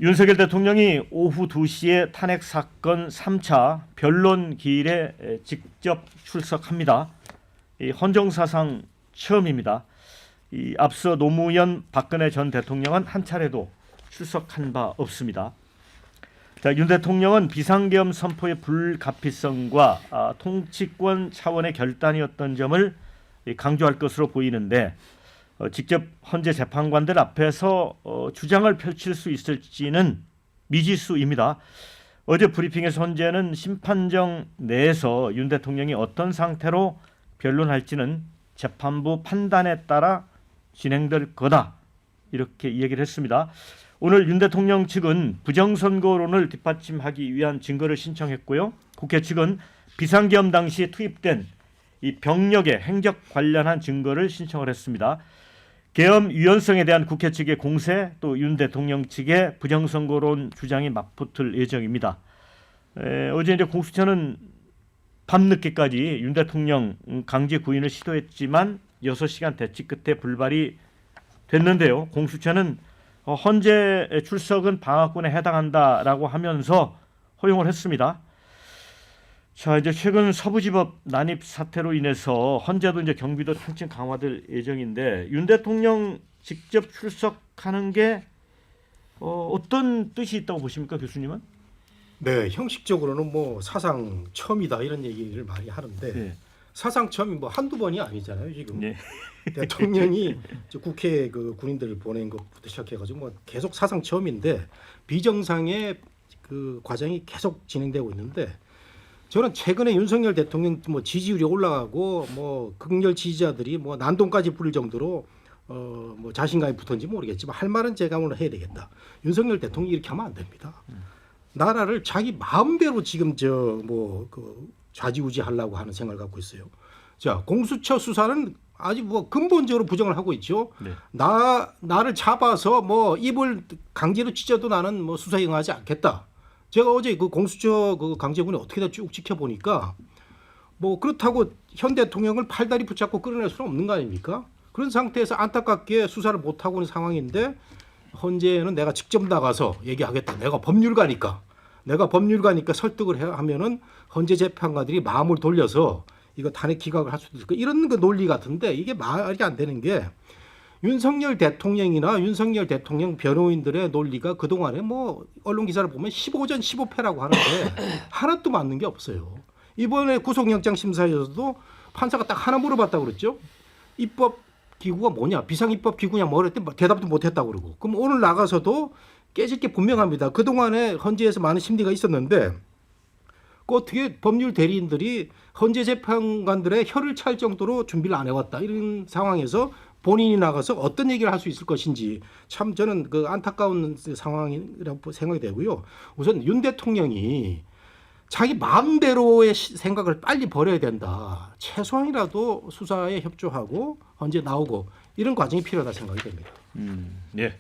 윤석열 대통령이 오후 2시에 탄핵 사건 3차 변론 기일에 직접 출석합니다. 이 헌정사상 처음입니다. 이 앞서 노무현 박근혜 전 대통령은 한 차례도 출석한 바 없습니다. 자, 윤 대통령은 비상계엄 선포의 불가피성과 통치권 차원의 결단이었던 점을 강조할 것으로 보이는데 직접 헌재 재판관들 앞에서 주장을 펼칠 수 있을지는 미지수입니다. 어제 브리핑에서 헌재는 심판정 내에서 윤 대통령이 어떤 상태로 변론할지는 재판부 판단에 따라 진행될 거다 이렇게 이야기를 했습니다. 오늘 윤 대통령 측은 부정선거론을 뒷받침하기 위한 증거를 신청했고요. 국회 측은 비상계엄 당시에 투입된 이 병력의 행적 관련한 증거를 신청을 했습니다. 계엄 유연성에 대한 국회 측의 공세 또 윤 대통령 측의 부정선거론 주장이 맞붙을 예정입니다. 어제 이제 공수처는 밤늦게까지 윤 대통령 강제 구인을 시도했지만 6시간 대치 끝에 불발이 됐는데요. 공수처는 헌재 출석은 방어권에 해당한다라고 하면서 허용을 했습니다. 자, 이제 최근 서부지법 난입 사태로 인해서 헌재도 이제 경비도 한층 강화될 예정인데 윤 대통령 직접 출석하는 게 어떤 뜻이 있다고 보십니까, 교수님은? 네, 형식적으로는 뭐 사상 처음이다 이런 얘기를 많이 하는데 네. 사상 처음이 뭐 한두 번이 아니잖아요. 지금 네. 대통령이 국회 그 군인들을 보낸 것부터 시작해가지고 뭐 계속 사상 처음인데 비정상의 그 과정이 계속 진행되고 있는데 저는 최근에 윤석열 대통령 뭐 지지율이 올라가고 뭐 극렬 지지자들이 뭐 난동까지 부릴 정도로 뭐 자신감이 붙었는지 모르겠지만 할 말은 제가 오늘 해야 되겠다. 윤석열 대통령이 이렇게 하면 안 됩니다. 나라를 자기 마음대로 지금 그 좌지우지 하려고 하는 생각을 갖고 있어요. 자, 공수처 수사는 아직 뭐 근본적으로 부정을 하고 있죠. 네. 나를 잡아서 뭐 입을 강제로 찢어도 나는 뭐 수사에 응하지 않겠다. 제가 어제 그 공수처 그 강제군이 어떻게 다 쭉 지켜보니까 뭐 그렇다고 현 대통령을 팔다리 붙잡고 끌어낼 수는 없는 거 아닙니까? 그런 상태에서 안타깝게 수사를 못 하고 있는 상황인데 헌재에는 내가 직접 나가서 얘기하겠다. 내가 법률가니까 설득을 하면은 헌재 재판관들이 마음을 돌려서 이거 탄핵 기각을 할 수도 있고 이런 그 논리 같은데 이게 말이 안 되는 게 윤석열 대통령이나 윤석열 대통령 변호인들의 논리가 그동안에 뭐 언론 기사를 보면 15전 15패라고 하는데 하나도 맞는 게 없어요. 이번에 구속영장 심사에서도 판사가 딱 하나 물어봤다고 그랬죠. 입법 기구가 뭐냐? 비상입법 기구냐? 뭐 그랬더니 대답도 못했다고 그러고. 그럼 오늘 나가서도 깨질 게 분명합니다. 그동안에 헌재에서 많은 심리가 있었는데 그 어떻게 법률 대리인들이 헌재 재판관들의 혀를 찰 정도로 준비를 안 해왔다. 이런 상황에서 본인이 나가서 어떤 얘기를 할 수 있을 것인지 참 저는 그 안타까운 상황이라고 생각이 되고요. 우선 윤 대통령이 자기 마음대로의 생각을 빨리 버려야 된다. 최소한이라도 수사에 협조하고 헌재 나오고 이런 과정이 필요하다 생각이 됩니다. 네.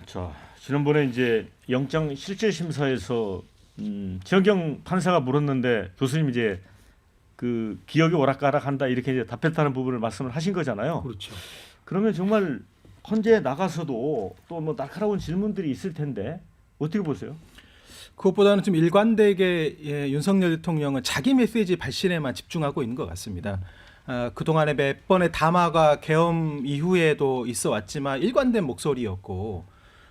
자, 지난번에 이제 영장 실질 심사에서 정경 판사가 물었는데 교수님 이제 그 기억이 오락가락한다 이렇게 이제 답했다는 부분을 말씀을 하신 거잖아요. 그렇죠. 그러면 정말 헌재에 나가서도 또 뭐 날카로운 질문들이 있을 텐데 어떻게 보세요? 그것보다는 좀 일관되게 윤석열 대통령은 자기 메시지 발신에만 집중하고 있는 것 같습니다. 그동안에 몇 번의 담화가 계엄 이후에도 있어 왔지만 일관된 목소리였고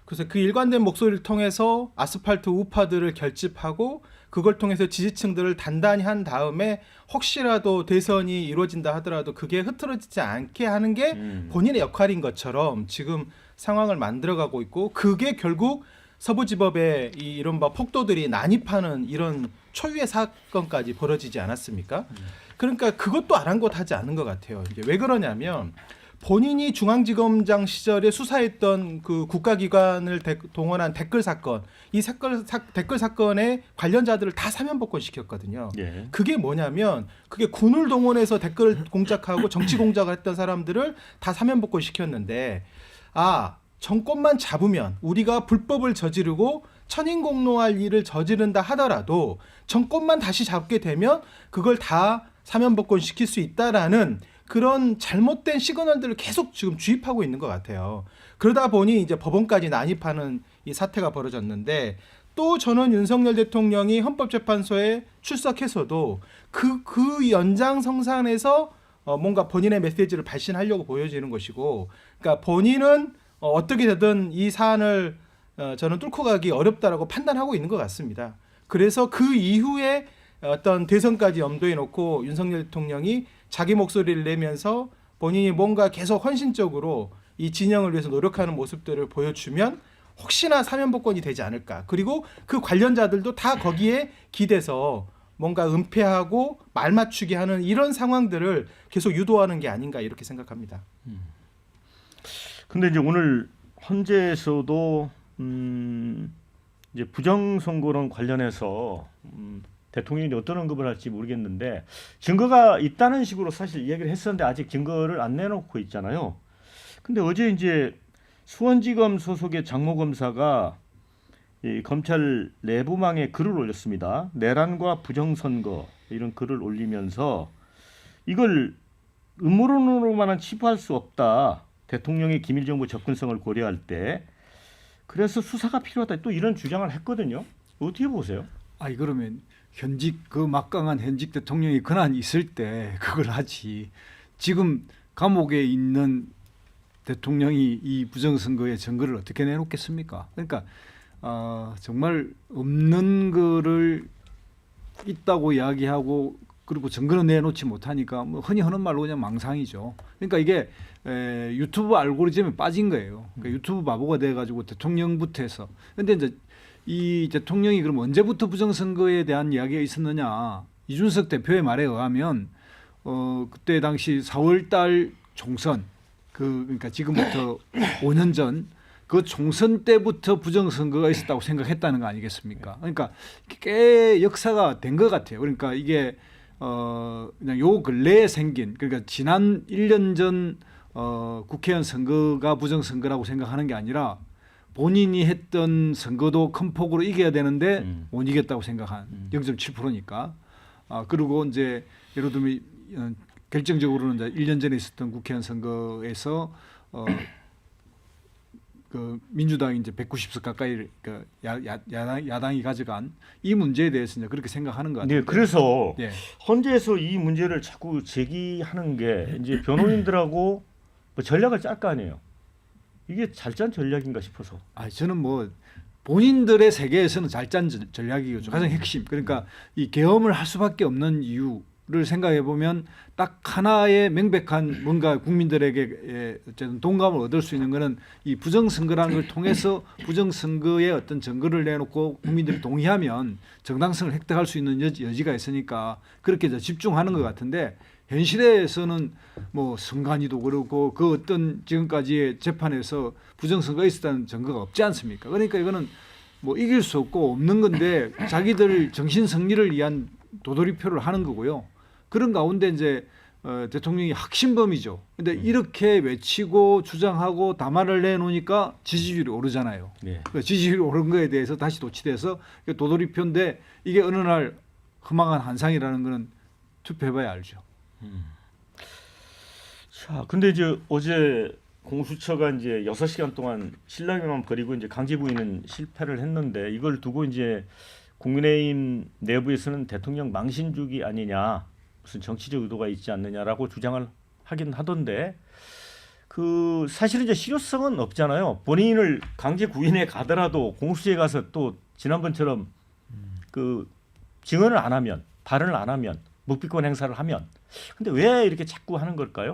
그래서 그 일관된 목소리를 통해서 아스팔트 우파들을 결집하고 그걸 통해서 지지층들을 단단히 한 다음에 혹시라도 대선이 이루어진다 하더라도 그게 흐트러지지 않게 하는 게 본인의 역할인 것처럼 지금 상황을 만들어가고 있고 그게 결국 서부지법의 이 이른바 폭도들이 난입하는 이런 초유의 사건까지 벌어지지 않았습니까? 그러니까 그것도 아랑곳하지 않은 것 같아요. 이게 왜 그러냐면 본인이 중앙지검장 시절에 수사했던 그 국가기관을 동원한 댓글 사건, 이 댓글 사건의 관련자들을 다 사면복권 시켰거든요. 예. 그게 뭐냐면 그게 군을 동원해서 댓글 공작하고 정치 공작을 했던 사람들을 다 사면복권 시켰는데 정권만 잡으면 우리가 불법을 저지르고 천인공노할 일을 저지른다 하더라도 정권만 다시 잡게 되면 그걸 다 사면복권 시킬 수 있다라는 그런 잘못된 시그널들을 계속 지금 주입하고 있는 것 같아요. 그러다 보니 이제 법원까지 난입하는 이 사태가 벌어졌는데 또 저는 윤석열 대통령이 헌법재판소에 출석해서도 그 연장성산에서 뭔가 본인의 메시지를 발신하려고 보여지는 것이고, 그러니까 본인은 어떻게 되든 이 사안을 저는 뚫고 가기 어렵다라고 판단하고 있는 것 같습니다. 그래서 그 이후에 어떤 대선까지 염두에 놓고 윤석열 대통령이 자기 목소리를 내면서 본인이 뭔가 계속 헌신적으로 이 진영을 위해서 노력하는 모습들을 보여주면 혹시나 사면복권이 되지 않을까. 그리고 그 관련자들도 다 거기에 기대서 뭔가 은폐하고 말 맞추기 하는 이런 상황들을 계속 유도하는 게 아닌가 이렇게 생각합니다. 근데 이제 오늘 헌재에서도 이제 부정선거론 관련해서 대통령이 어떤 언급을 할지 모르겠는데 증거가 있다는 식으로 사실 이야기를 했었는데 아직 증거를 안 내놓고 있잖아요. 근데 어제 이제 수원지검 소속의 장모 검사가 이 검찰 내부망에 글을 올렸습니다. 내란과 부정선거 이런 글을 올리면서 이걸 음모론으로만은 치부할 수 없다. 대통령의 기밀정보 접근성을 고려할 때 그래서 수사가 필요하다. 또 이런 주장을 했거든요. 어떻게 보세요? 아니 그러면 현직 그 막강한 현직 대통령이 권한이 있을 때 그걸 하지. 지금 감옥에 있는 대통령이 이 부정선거의 증거를 어떻게 내놓겠습니까? 그러니까 정말 없는 거를 있다고 이야기하고 그리고 증거는 내놓지 못하니까 뭐 흔히 하는 말로 그냥 망상이죠. 그러니까 이게 유튜브 알고리즘에 빠진 거예요. 그러니까 유튜브 바보가 돼가지고 대통령부터 해서. 근데 이제 이 대통령이 그럼 언제부터 부정선거에 대한 이야기가 있었느냐? 이준석 대표의 말에 의하면 그때 당시 4월달 총선 그러니까 지금부터 5년 전 그 총선 때부터 부정선거가 있었다고 생각했다는 거 아니겠습니까? 그러니까 꽤 역사가 된 것 같아요. 그러니까 이게 그냥 요 근래에 생긴 그러니까 지난 1년 전 국회의원 선거가 부정선거라고 생각하는 게 아니라 본인이 했던 선거도 큰 폭으로 이겨야 되는데 못 이겼다고 생각한 0.7%니까. 그리고 이제 예를 들면 결정적으로는 이제 1년 전에 있었던 국회의원 선거에서 그 민주당이 이제 190석 가까이 그 야당이 가져간 이 문제에 대해서 이제 그렇게 생각하는 것 같아요. 네, 그래서 예. 헌재에서 이 문제를 자꾸 제기하는 게 이제 변호인들하고 뭐 전략을 짤 거 아니에요. 이게 잘 짠 전략인가 싶어서. 저는 뭐 본인들의 세계에서는 잘 짠 전략이죠. 가장 핵심. 그러니까 이 계엄을 할 수밖에 없는 이유를 생각해 보면 딱 하나의 명백한 뭔가 국민들에게 어쨌든 동감을 얻을 수 있는 것은 이 부정선거라는 걸 통해서 부정선거의 어떤 증거를 내놓고 국민들이 동의하면 정당성을 획득할 수 있는 여지가 있으니까 그렇게 집중하는 것 같은데 현실에서는 뭐 선관위도 그렇고 그 어떤 지금까지의 재판에서 부정선거가 있었다는 증거가 없지 않습니까? 그러니까 이거는 뭐 이길 수 없고 없는 건데 자기들 정신 승리를 위한 도돌이표를 하는 거고요. 그런 가운데 이제 대통령이 핵심범이죠. 근데 이렇게 외치고 주장하고 담화를 내놓으니까 지지율이 오르잖아요. 네. 그 지지율이 오른 거에 대해서 다시 도취돼서 도돌이표인데 이게 어느 날 허망한 한상이라는 거는 투표해봐야 알죠. 자, 근데 이제 어제 공수처가 이제 6시간 동안 신라면만 버리고 이제 강제 구인은 실패를 했는데 이걸 두고 이제 국민의힘 내부에서는 대통령 망신주기 아니냐, 무슨 정치적 의도가 있지 않느냐라고 주장을 하긴 하던데 그 사실은 이제 실효성은 없잖아요. 본인을 강제 구인해 가더라도 공수처에 가서 또 지난번처럼 그 증언을 안 하면 발언을 안 하면 묵비권 행사를 하면 근데 왜 이렇게 자꾸 하는 걸까요?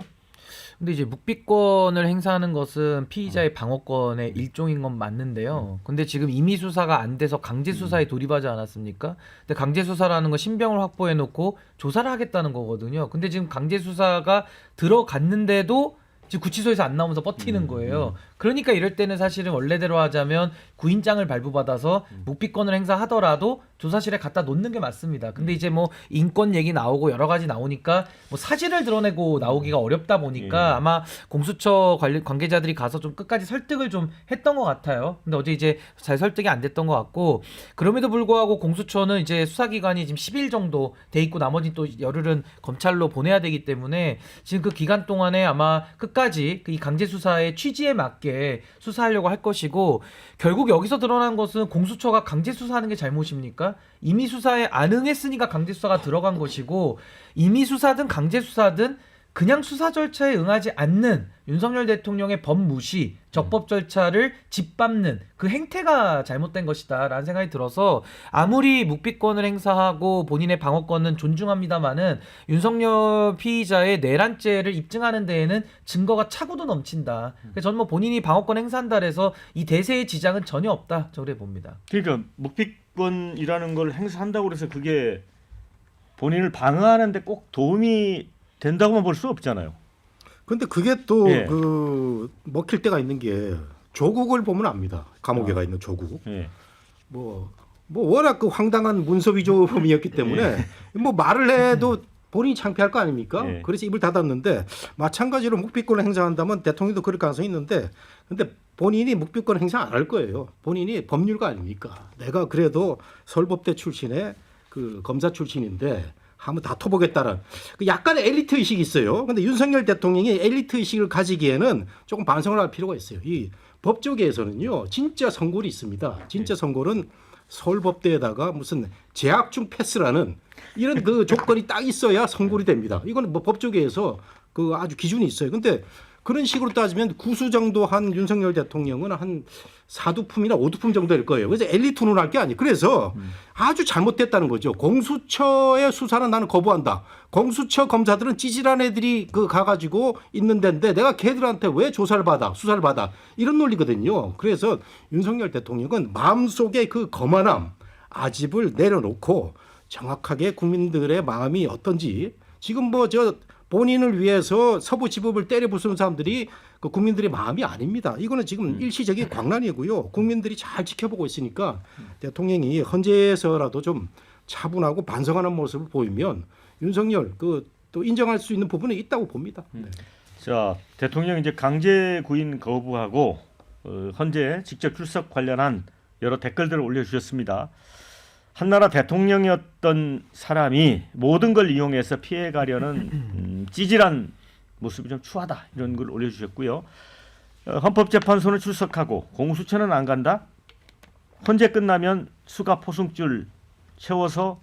근데 이제 묵비권을 행사하는 것은 피의자의 방어권의 일종인 건 맞는데요. 근데 지금 임의 수사가 안 돼서 강제 수사에 돌입하지 않았습니까? 근데 강제 수사라는 건 신병을 확보해 놓고 조사를 하겠다는 거거든요. 근데 지금 강제 수사가 들어갔는데도 지금 구치소에서 안 나오면서 버티는 거예요. 그러니까 이럴 때는 사실은 원래대로 하자면 구인장을 발부받아서 묵비권을 행사하더라도 조사실에 갖다 놓는 게 맞습니다. 근데 이제 뭐 인권 얘기 나오고 여러 가지 나오니까 뭐 사실을 드러내고 나오기가 어렵다 보니까 아마 공수처 관계자들이 가서 좀 끝까지 설득을 좀 했던 것 같아요. 근데 어제 이제 잘 설득이 안 됐던 것 같고, 그럼에도 불구하고 공수처는 이제 수사기간이 지금 10일 정도 돼 있고 나머지 또 열흘은 검찰로 보내야 되기 때문에 지금 그 기간 동안에 아마 끝까지 이 강제 수사의 취지에 맞게 수사하려고 할 것이고, 결국 여기서 드러난 것은 공수처가 강제 수사하는 게 잘못입니까? 임의 수사에 안 응했으니까 강제 수사가 들어간 것이고, 임의 수사든 강제 수사든 그냥 수사 절차에 응하지 않는 윤석열 대통령의 법무시, 적법 절차를 짓밟는 그 행태가 잘못된 것이다라는 생각이 들어서, 아무리 묵비권을 행사하고 본인의 방어권은 존중합니다마는 윤석열 피의자의 내란죄를 입증하는 데에는 증거가 차고도 넘친다. 그래서 저는 뭐 본인이 방어권 행사한다 해서 이 대세의 지장은 전혀 없다, 저 그래 봅니다. 그러니까 묵비권이라는 걸 행사한다고 해서 그게 본인을 방어하는데 꼭 도움이 된다고만 볼 수 없잖아요. 근데 그게 또 예. 그 먹힐 때가 있는 게 조국을 보면 압니다. 감옥에 가 있는 조국. 예. 뭐 워낙 그 황당한 문서 위조범이었기 때문에 뭐 말을 해도 본인이 창피할 거 아닙니까? 예. 그래서 입을 닫았는데, 마찬가지로 묵비권을 행사한다면 대통령도 그럴 가능성이 있는데, 근데 본인이 묵비권 행사 안 할 거예요. 본인이 법률가 아닙니까? 내가 그래도 서울법대 출신의 그 검사 출신인데 한번 다퉈보겠다는 그 약간의 엘리트 의식이 있어요. 근데 윤석열 대통령이 엘리트 의식을 가지기에는 조금 반성을 할 필요가 있어요. 이 법조계에서는요, 진짜 선골이 있습니다. 진짜 선골은 서울법대에다가 무슨 재학중 패스라는 이런 그 조건이 딱 있어야 선골이 됩니다. 이거는 뭐 법조계에서 그 아주 기준이 있어요. 근데 그런 식으로 따지면 구수 정도 한 윤석열 대통령은 한 4두품이나 5두품 정도 될 거예요. 그래서 엘리트 논할 게 아니에요. 그래서 아주 잘못됐다는 거죠. 공수처의 수사는 나는 거부한다. 공수처 검사들은 찌질한 애들이 그 가가지고 있는 데인데 내가 걔들한테 왜 조사를 받아, 수사를 받아, 이런 논리거든요. 그래서 윤석열 대통령은 마음속에 그 거만함, 아집을 내려놓고 정확하게 국민들의 마음이 어떤지, 지금 뭐 저 본인을 위해서 서부지법을 때려 부수는 사람들이 그 국민들의 마음이 아닙니다. 이거는 지금 일시적인 광란이고요. 국민들이 잘 지켜보고 있으니까 대통령이 헌재에서라도 좀 차분하고 반성하는 모습을 보이면 윤석열 그 또 인정할 수 있는 부분이 있다고 봅니다. 네. 자, 대통령 이제 강제 구인 거부하고 헌재 직접 출석 관련한 여러 댓글들을 올려주셨습니다. 한나라 대통령이었던 사람이 모든 걸 이용해서 피해가려는 찌질한 모습이 좀 추하다, 이런 걸 올려주셨고요. 헌법재판소는 출석하고 공수처는 안 간다. 헌재 끝나면 수갑 포승줄 채워서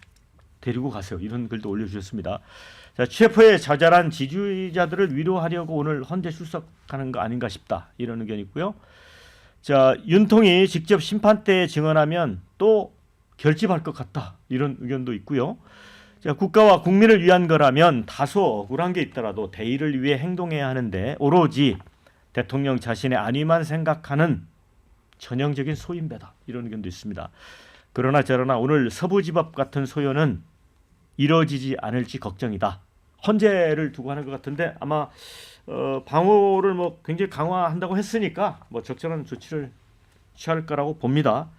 데리고 가세요, 이런 글도 올려주셨습니다. 자, 최포의 자잘한 지지자들을 위로하려고 오늘 헌재 출석하는 거 아닌가 싶다, 이런 의견이 있고요. 자, 윤통이 직접 심판대에 증언하면 또 결집할 것 같다, 이런 의견도 있고요. 자, 국가와 국민을 위한 거라면 다소 억울한 게 있더라도 대의를 위해 행동해야 하는데 오로지 대통령 자신의 안위만 생각하는 전형적인 소인배다, 이런 의견도 있습니다. 그러나 저러나 오늘 서부지법 같은 소요는 이뤄지지 않을지 걱정이다. 헌재를 두고 하는 것 같은데 아마 방호를 뭐 굉장히 강화한다고 했으니까 뭐 적절한 조치를 취할 거라고 봅니다.